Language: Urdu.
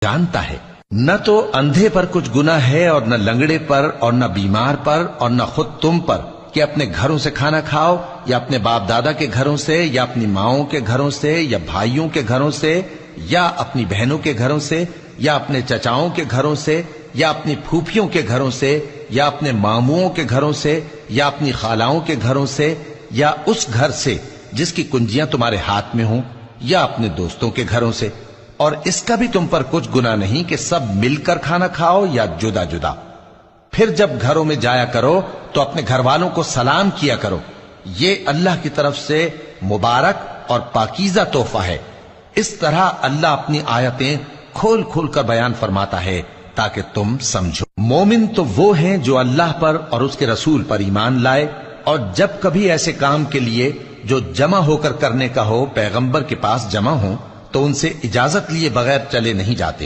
جانتا ہے۔ نہ تو اندھے پر کچھ گناہ ہے اور نہ لنگڑے پر اور نہ بیمار پر اور نہ خود تم پر کہ اپنے گھروں سے کھانا کھاؤ یا اپنے باپ دادا کے گھروں سے یا اپنی ماؤں کے گھروں سے یا بھائیوں کے گھروں سے یا اپنی بہنوں کے گھروں سے یا اپنے چچاؤں کے گھروں سے یا اپنی پھوپھیوں کے گھروں سے یا اپنے ماموؤں کے گھروں سے یا اپنی خالاؤں کے گھروں سے یا اس گھر سے جس کی کنجیاں تمہارے ہاتھ میں ہوں یا اپنے دوستوں کے گھروں سے، اور اس کا بھی تم پر کچھ گناہ نہیں کہ سب مل کر کھانا کھاؤ یا جدا جدا۔ پھر جب گھروں میں جایا کرو تو اپنے گھر والوں کو سلام کیا کرو، یہ اللہ کی طرف سے مبارک اور پاکیزہ تحفہ ہے۔ اس طرح اللہ اپنی آیتیں کھول کھول کر بیان فرماتا ہے تاکہ تم سمجھو۔ مومن تو وہ ہیں جو اللہ پر اور اس کے رسول پر ایمان لائے، اور جب کبھی ایسے کام کے لیے جو جمع ہو کر کرنے کا ہو پیغمبر کے پاس جمع ہوں تو ان سے اجازت لیے بغیر چلے نہیں جاتے۔